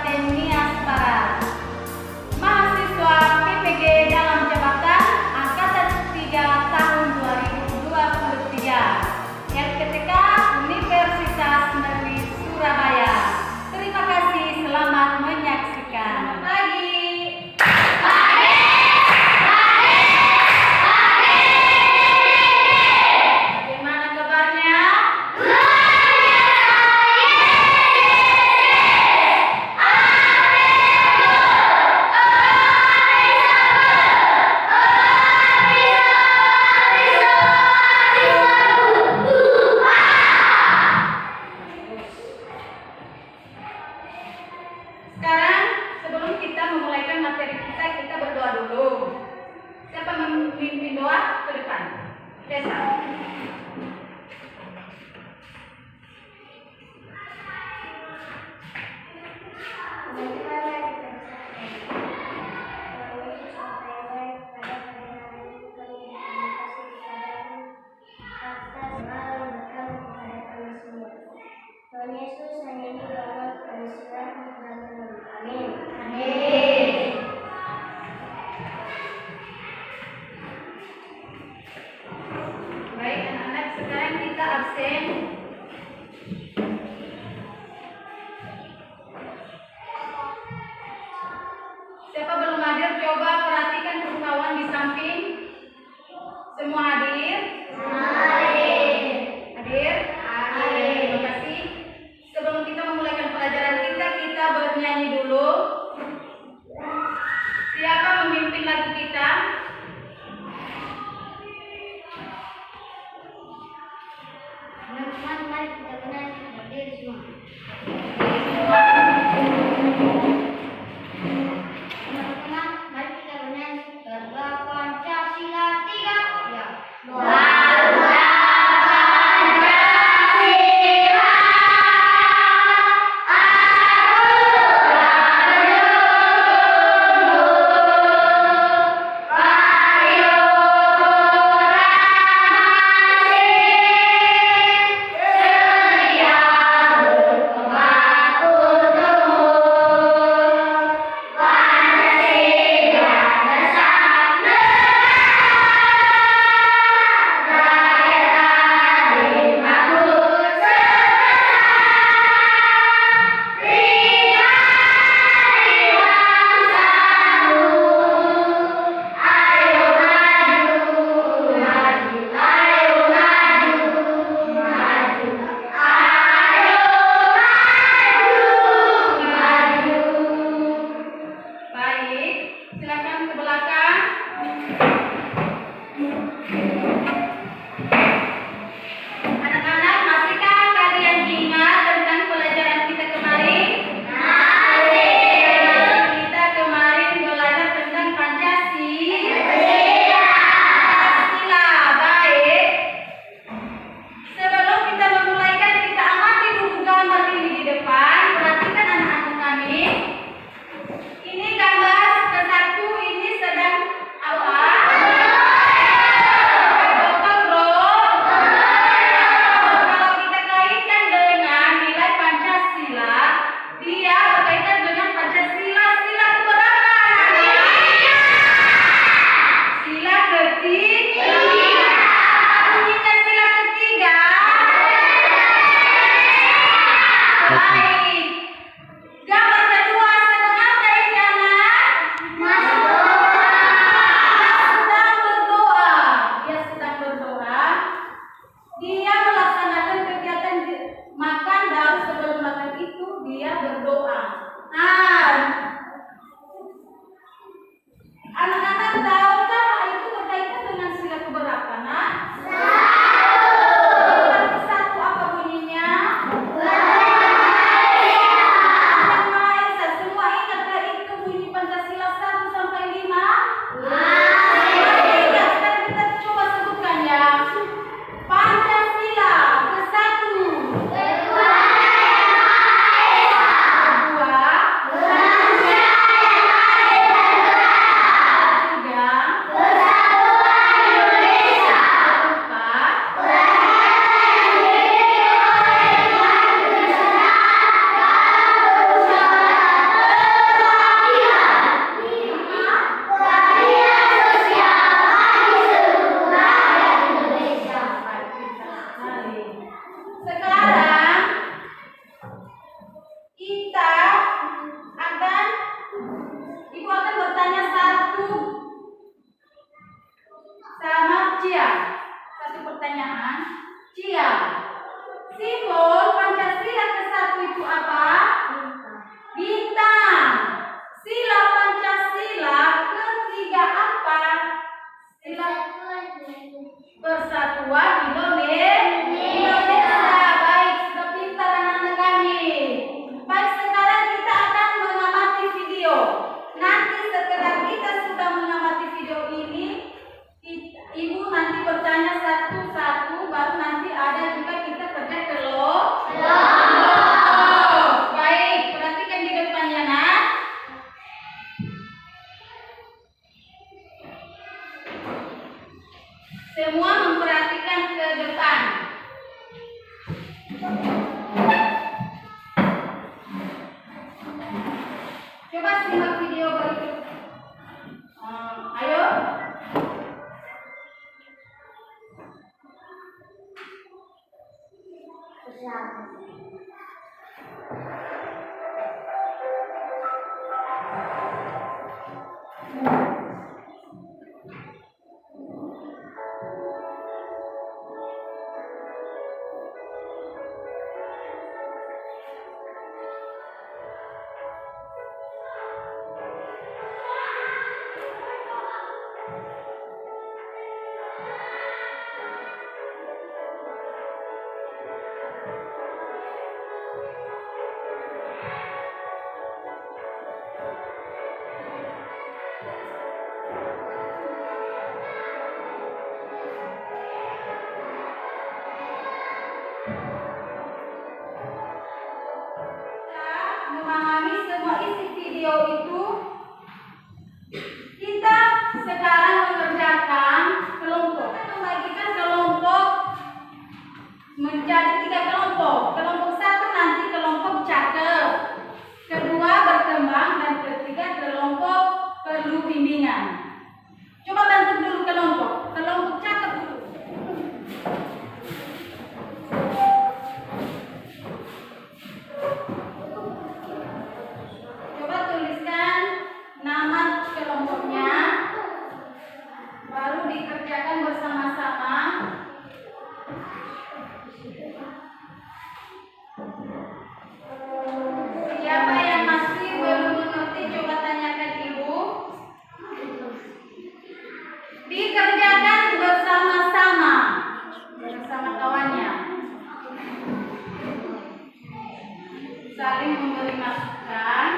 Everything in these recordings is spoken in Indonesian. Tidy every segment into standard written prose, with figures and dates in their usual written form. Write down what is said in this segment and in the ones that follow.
Kabupaten Nias Barat. Mahasiswa PPG dalam jabatan Angkatan 3 tahun 2023 LPTK Universitas Negeri Surabaya. Terima kasih, selamat menyaksikan. Selamat pagi. Bagaimana kabarnya? Sekarang sebelum kita memulaikan materi kita berdoa dulu. Siapa memimpin doa ke depan? Desa. Tuhan Yesus hanya ini doa persilahan mengatur. Amin. Amin. Baik anak-anak, sekarang kita absen. Siapa belum hadir, coba perhatikan kawan di samping. Semua hadir? Hadir. Hadir? Hadir. Terima kasih. Sebelum kita memulaikan pelajaran kita bernyanyi dulu. Siapa memimpin lagu kita? Teman-teman Semua memperhatikan ke depan. Coba simak video berikut. Ayo. Memahami semua isi video itu, kita sekarang mengerjakan kelompok. Kita membagikan kelompok menjadi 3 kelompok. Kelompok 1 nanti kelompok cakep, kedua berkembang, dan ketiga kelompok perlu bimbingan. Coba bantu dulu kelompok cakep dulu. Coba tuliskan nama kelompoknya, baru dikerjakan bersama-sama. Siapa yang masih belum mengerti, coba tanyakan ibu. Dikerjakan bersama-sama bersama kawannya, saling memberi masukan.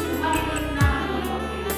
Cuma ditulis nama kelompoknya.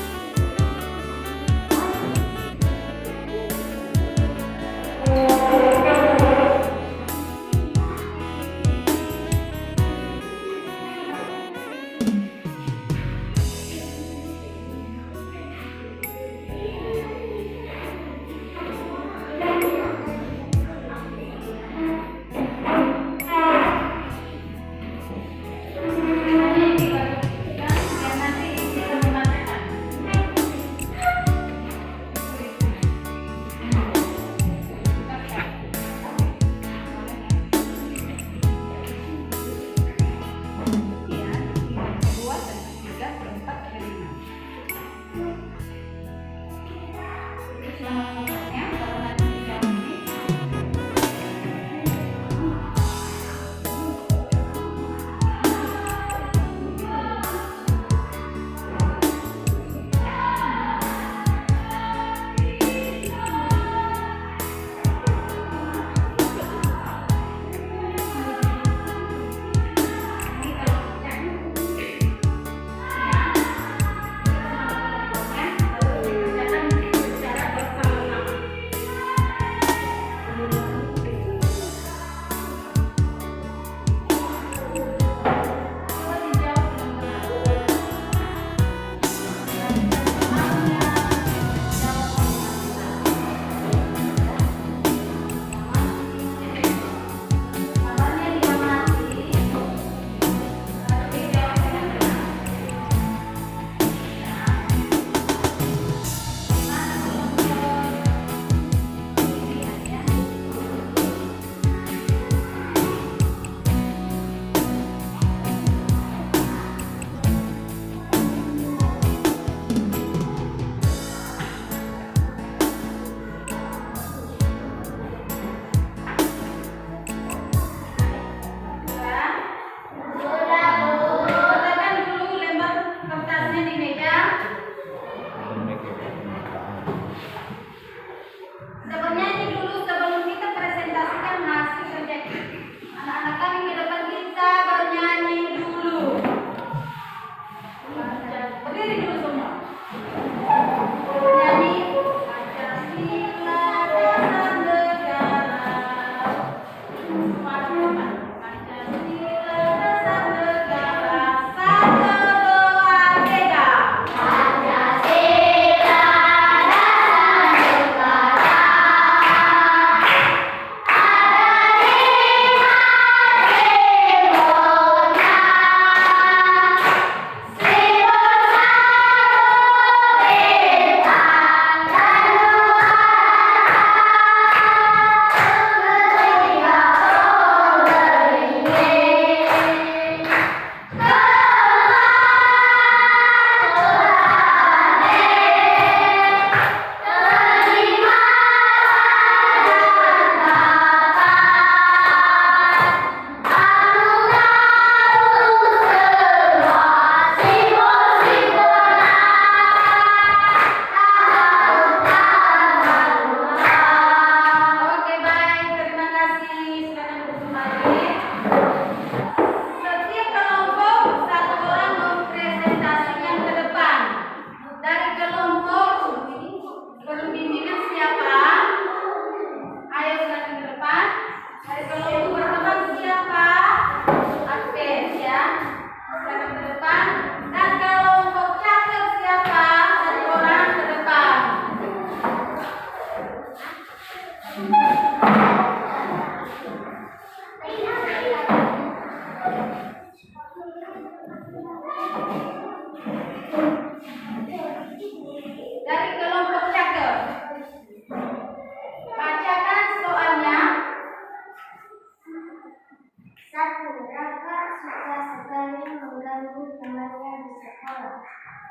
1. Raka suka sekali mengganggu temannya di sekolah.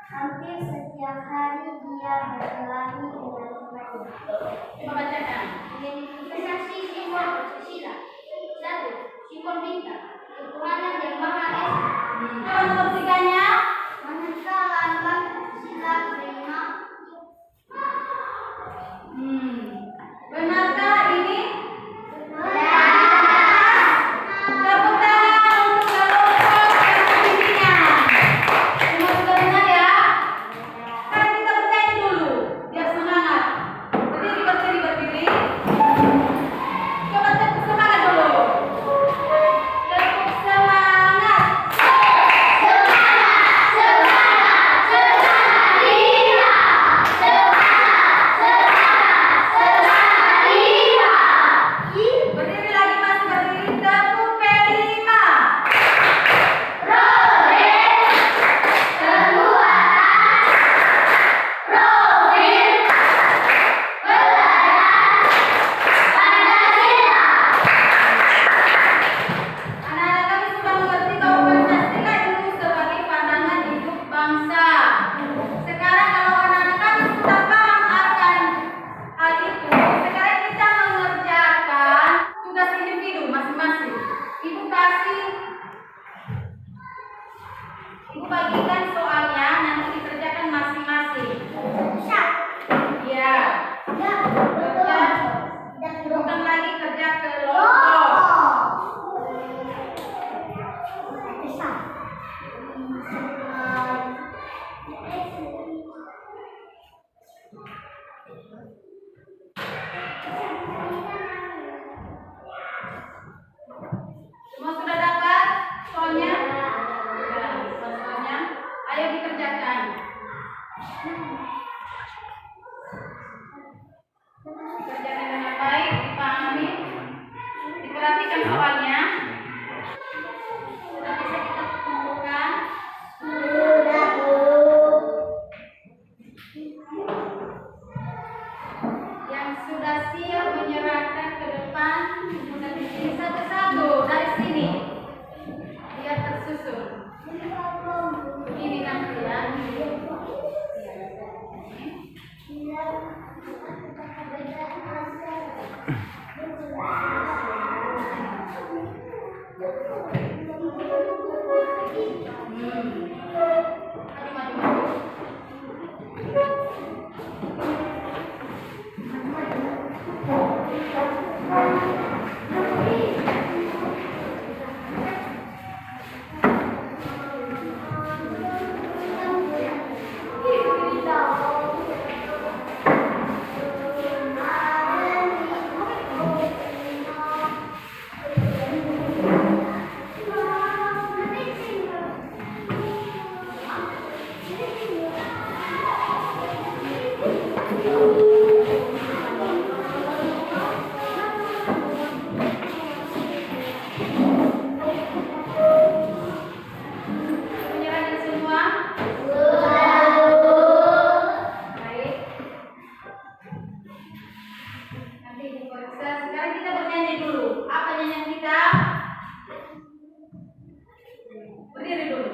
Hampir setiap hari dia berkelahi dengan temannya. Coba bacakan. Investasi Simon Susila. 1. Simon minta ketuhanan yang Maha Esa. Coba nomor 3-nya. Manakah lambat sila terima? Benarkah ini? Benar. Tepuk tangan untuk kelompok yang pembimbingan. Semua sudah benar ya? Sekarang kita bernyanyi dulu, biar semangat. Berdiri. Coba tepuk semangat dulu. Tepuk semangat. Berdiri lagi, masih berdiri. Tepuk kelima. Anak-anak kami sudah mengerti bahwa Pancasila itu sebagai pandangan hidup bangsa. Sekarang kalau anak-anak kami sudah paham akan hal itu, sekarang kita mengerjakan tugas individu masing-masing. Ibu bagikan soalnya, nanti dikerjakan masing-masing. Ya, bukan lagi kerja kelompok. Semua sudah dapat soalnya? Ya, soalnya. Ayo dikerjakan. Kerjakan dengan baik, dipahami, diperhatikan soalnya. Sudah bisa kita kumpulkan. Yang sudah siap menyerahkan ke depan, sudah berdiri satu-satu dari sini. Biar tersusun. Ini nanti ya. Menyerahkan semua? Baik. Nanti diperiksa. Sekarang kita bernyanyi dulu. Apa nyanyian kita? Berdiri dulu.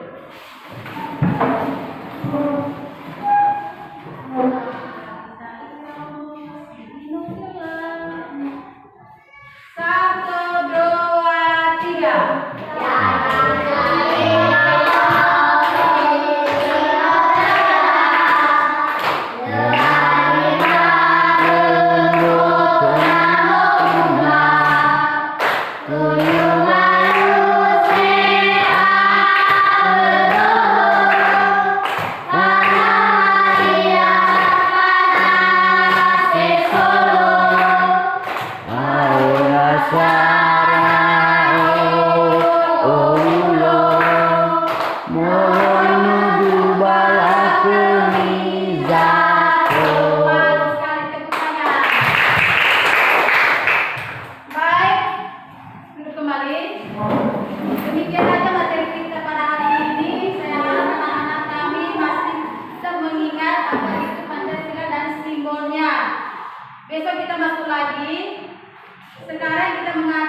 Satu, dua, tiga. Demikian saja materi kita pada hari ini. Saya harap anak-anak kami masih tetap mengingat apa itu Pancasila dan simbolnya. Besok kita masuk lagi. Sekarang kita mengajar